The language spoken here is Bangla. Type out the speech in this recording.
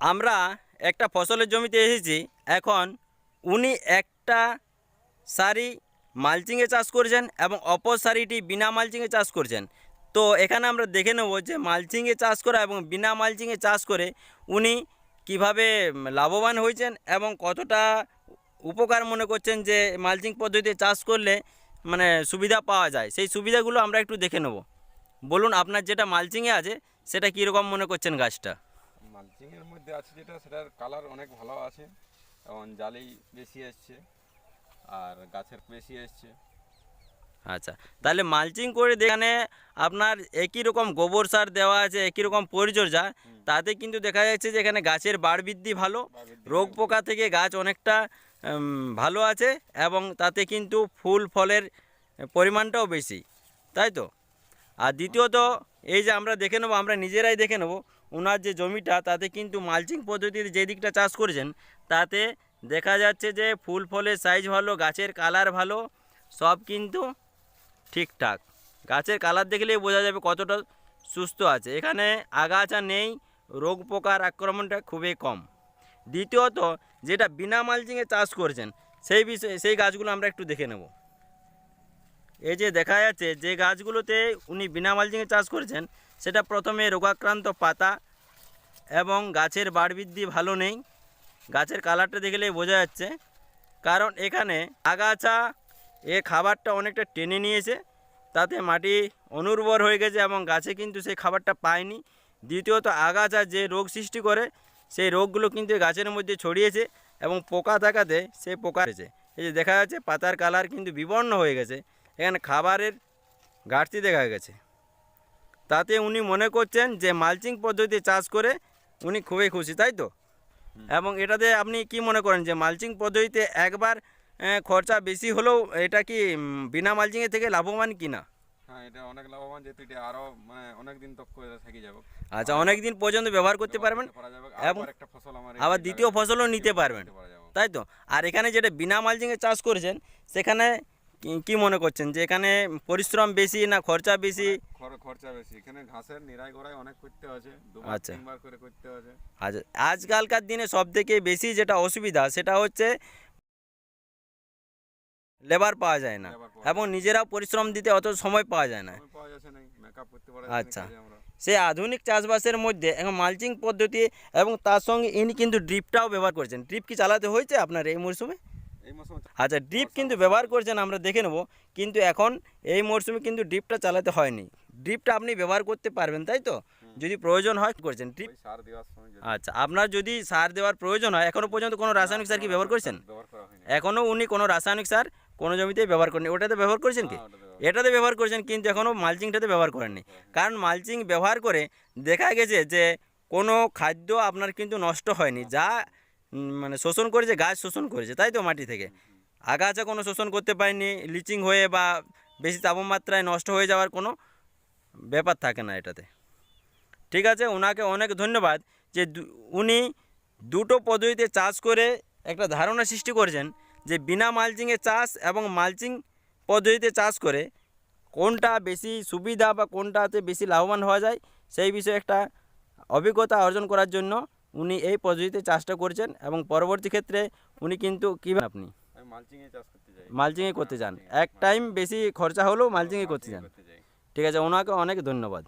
আমরা একটা ফসলের জমিতে এসেছি। এখন উনি একটা সারি মালচিংয়ে চাষ করছেন এবং অপর সারিটি বিনা মালচিংয়ে চাষ করছেন। তো এখানে আমরা দেখে নেব যে মালচিংয়ে চাষ করা এবং বিনা মালচিংয়ে চাষ করে উনি কিভাবে লাভবান হয়েছেন এবং কতটা উপকার মনে করছেন যে মালচিং পদ্ধতিতে চাষ করলে মানে সুবিধা পাওয়া যায়। সেই সুবিধাগুলো আমরা একটু দেখে নেব। বলুন, আপনার যেটা মালচিংয়ে আছে সেটা কীরকম মনে করছেন গাছটা? মালচিংয়ের মধ্যে আছে যেটা, সেটার কালার অনেক ভালো আছে এবং জালি বেশি এসছে আর গাছের বেশি এসছে। আচ্ছা, তাহলে মালচিং করে এখানে আপনার একই রকম গোবর সার দেওয়া আছে, একই রকম পরিচর্যা, তাতে কিন্তু দেখা যাচ্ছে যে এখানে গাছের বাড় বৃদ্ধি ভালো, রোগ পোকা থেকে গাছ অনেকটা ভালো আছে এবং তাতে কিন্তু ফুল ফলের পরিমাণটাও বেশি, তাই তো? আর দ্বিতীয়ত এই যে আমরা দেখে নেবো, আমরা নিজেরাই দেখে নেবো ওনার যে জমিটা, তাতে কিন্তু মালচিং পদ্ধতিতে যে দিকটা চাষ করেছেন তাতে দেখা যাচ্ছে যে ফুল ফলের সাইজ ভালো, গাছের কালার ভালো, সব কিন্তু ঠিকঠাক। গাছের কালার দেখলেই বোঝা যাবে কতটা সুস্থ আছে। এখানে আগাছা নেই, রোগ পোকার আক্রমণটা খুবই কম। দ্বিতীয়ত যেটা বিনা মালচিংয়ে চাষ করছেন সেই বিষয়ে সেই গাছগুলো আমরা একটু দেখে নেব। এই যে দেখা যাচ্ছে যে গাছগুলোতে উনি বিনা মালচিংয়ে চাষ করেছেন সেটা প্রথমে রোগাক্রান্ত পাতা এবং গাছের বাড় বৃদ্ধি ভালো নেই। গাছের কালারটা দেখলেই বোঝা যাচ্ছে, কারণ এখানে আগাছা খাবারটা অনেকটা টেনে নিয়েছে, তাতে মাটি অনুর্বর হয়ে গেছে এবং গাছে কিন্তু সেই খাবারটা পায়নি। দ্বিতীয়ত আগাছা যে রোগ সৃষ্টি করে সেই রোগগুলো কিন্তু গাছের মধ্যে ছড়িয়েছে এবং পোকা থাকাতে সেই পোকা হয়েছে। এই যে দেখা যাচ্ছে পাতার কালার কিন্তু বিবর্ণ হয়ে গেছে, এখানে খাবারের ঘাটতি দেখা গেছে। তাতে উনি মনে করছেন যে মালচিং পদ্ধতিতে চাষ করে উনি খুবই খুশি, তাই তো? এবং এটাতে আপনি কি মনে করেন যে মালচিং পদ্ধতিতে একবার খরচা বেশি হলেও এটা কি বিনা মালচিংয়ের থেকে লাভবান কি না? হ্যাঁ, এটা অনেক লাভবান, যেহেতু এটা আরো মানে অনেক দিন তক করে থেকে যাবে। আচ্ছা, অনেক দিন পর্যন্ত ব্যবহার করতে পারবেন এবং একটা ফসল আবার দ্বিতীয় ফসলও নিতে পারবেন, তাই তো? আর এখানে যেটা বিনা মালচিংয়ে চাষ করেছেন সেখানে কি মনে করছেন যে এখানে পরিশ্রম বেশি না খরচা বেশি? খরচা বেশি, এখানে ঘাসের নিরাই গড়াই অনেক করতে হচ্ছে, আচ্ছা, তিনবার করে করতে হচ্ছে। আচ্ছা, আজকালকার দিনে সবথেকে বেশি যেটা অসুবিধা সেটা হচ্ছে লেবার পাওয়া যায় না এবং নিজেরাও পরিশ্রম দিতে অত সময় পাওয়া যায় না। আচ্ছা, সেই আধুনিক চাষবাসের মধ্যে এখন মালচিং পদ্ধতি এবং তার সঙ্গে ইনি কিন্তু ড্রিপটাও ব্যবহার করছেন। ড্রিপ কি চালাতে হয়েছে আপনার এই মরশুমে? আচ্ছা, ড্রিপ কিন্তু ব্যবহার করছেন, আমরা দেখে নেব। কিন্তু এখন এই মরশুমে কিন্তু ড্রিপটা চালাতে হয়নি। ড্রিপটা আপনি ব্যবহার করতে পারবেন, তাই তো? যদি প্রয়োজন হয় করছেন ড্রিপ। আচ্ছা, আপনার যদি সার দেওয়ার প্রয়োজন হয়, এখনও পর্যন্ত কোনো রাসায়নিক সার কি ব্যবহার করছেন? এখনও উনি কোনো রাসায়নিক সার কোনো জমিতেই ব্যবহার করেনি। ওটাতে ব্যবহার করেছেন কি? এটাতে ব্যবহার করেছেন, কিন্তু এখনও মালচিংটাতে ব্যবহার করেননি। কারণ মালচিং ব্যবহার করে দেখা গেছে যে কোনো খাদ্য আপনার কিন্তু নষ্ট হয়নি, যা মানে শোষণ করেছে, গাছ শোষণ করেছে, তাই তো? মাটি থেকে আগাছা কোনো শোষণ করতে পারেনি, লিচিং হয়ে বা বেশি তাপমাত্রায় নষ্ট হয়ে যাওয়ার কোনো ব্যাপার থাকে না এটাতে। ঠিক আছে, ওনাকে অনেক ধন্যবাদ যে উনি দুটো পদ্ধতিতে চাষ করে একটা ধারণা সৃষ্টি করেছেন যে বিনা মালচিংয়ে চাষ এবং মালচিং পদ্ধতিতে চাষ করে কোনটা বেশি সুবিধা বা কোনটাতে বেশি লাভবান হওয়া যায় সেই বিষয়ে একটা অভিজ্ঞতা অর্জন করার জন্য উনি এই পদ্ধতিতে চাষটা করছেন এবং পরবর্তী ক্ষেত্রে উনি কিন্তু কীভাবে আপনি মালচিংয়ে করতে চান, এক টাইম বেশি খরচা হলেও মালচিংয়ে করতে চান। ঠিক আছে, ওনাকে অনেক ধন্যবাদ।